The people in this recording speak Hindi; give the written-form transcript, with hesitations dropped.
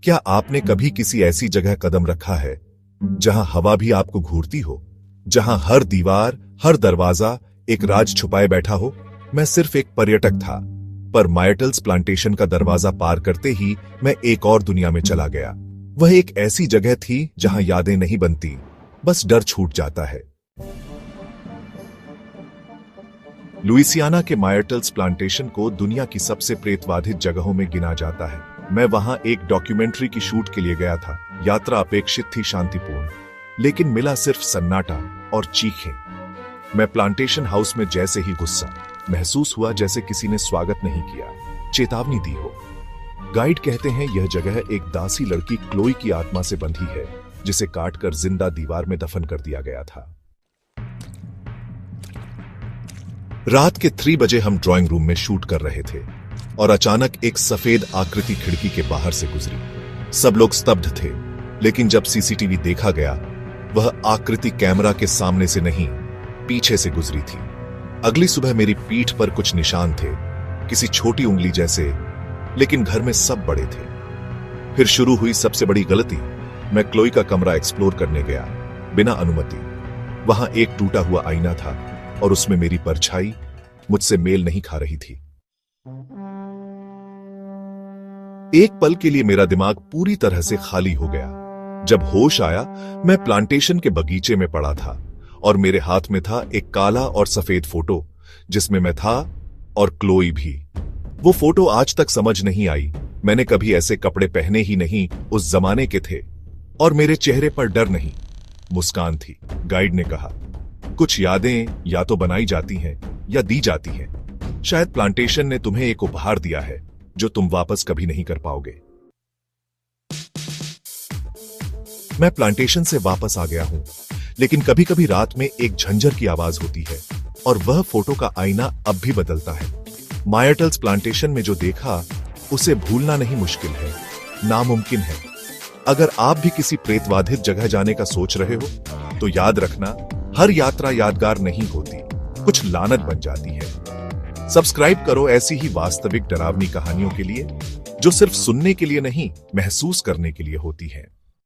क्या आपने कभी किसी ऐसी जगह कदम रखा है जहां हवा भी आपको घूरती हो, जहां हर दीवार, हर दरवाजा एक राज छुपाए बैठा हो? मैं सिर्फ एक पर्यटक था, पर मायटल्स प्लांटेशन का दरवाजा पार करते ही मैं एक और दुनिया में चला गया। वह एक ऐसी जगह थी जहां यादें नहीं बनती, बस डर छूट जाता है। लुइसियाना के मायटल्स प्लांटेशन को दुनिया की सबसे प्रेतबाधित जगहों में गिना जाता है। मैं वहां एक डॉक्यूमेंट्री की शूट के लिए गया था। यात्रा अपेक्षित थी शांतिपूर्ण, लेकिन मिला सिर्फ सन्नाटा और चीखें। मैं प्लांटेशन हाउस में जैसे ही घुसा, महसूस हुआ जैसे किसी ने स्वागत नहीं किया, चेतावनी दी हो। गाइड कहते हैं यह जगह एक दासी लड़की क्लोई की आत्मा से बंधी है, जिसे काटकर जिंदा दीवार में दफन कर दिया गया था। रात के 3 बजे हम ड्राइंग रूम में शूट कर रहे थे और अचानक एक सफेद आकृति खिड़की के बाहर से गुजरी। सब लोग स्तब्ध थे, लेकिन जब सीसीटीवी देखा गया, वह आकृति कैमरा के सामने से नहीं, पीछे से गुजरी थी। अगली सुबह मेरी पीठ पर कुछ निशान थे, किसी छोटी उंगली जैसे, लेकिन घर में सब बड़े थे। फिर शुरू हुई सबसे बड़ी गलती। मैं क्लोई का कमरा एक्सप्लोर करने गया, बिना अनुमति। वहां एक टूटा हुआ आईना था और उसमें मेरी परछाई मुझसे मेल नहीं खा रही थी। एक पल के लिए मेरा दिमाग पूरी तरह से खाली हो गया। जब होश आया, मैं प्लांटेशन के बगीचे में पड़ा था और मेरे हाथ में था एक काला और सफेद फोटो, जिसमें मैं था और क्लोई भी। वो फोटो आज तक समझ नहीं आई। मैंने कभी ऐसे कपड़े पहने ही नहीं, उस जमाने के थे, और मेरे चेहरे पर डर नहीं, मुस्कान थी। गाइड ने कहा, कुछ यादें या तो बनाई जाती हैं या दी जाती हैं। शायद प्लांटेशन ने तुम्हें एक उपहार दिया है जो तुम वापस कभी नहीं कर पाओगे। मैं प्लांटेशन से वापस आ गया हूं, लेकिन कभी कभी रात में एक झंझर की आवाज होती है और वह फोटो का आईना अब भी बदलता है। मायटल्स प्लांटेशन में जो देखा, उसे भूलना नहीं मुश्किल है, नामुमकिन है। अगर आप भी किसी प्रेतबाधित जगह जाने का सोच रहे हो, तो याद रखना, हर यात्रा यादगार नहीं होती, कुछ लानत बन जाती है। सब्सक्राइब करो ऐसी ही वास्तविक डरावनी कहानियों के लिए, जो सिर्फ सुनने के लिए नहीं, महसूस करने के लिए होती है।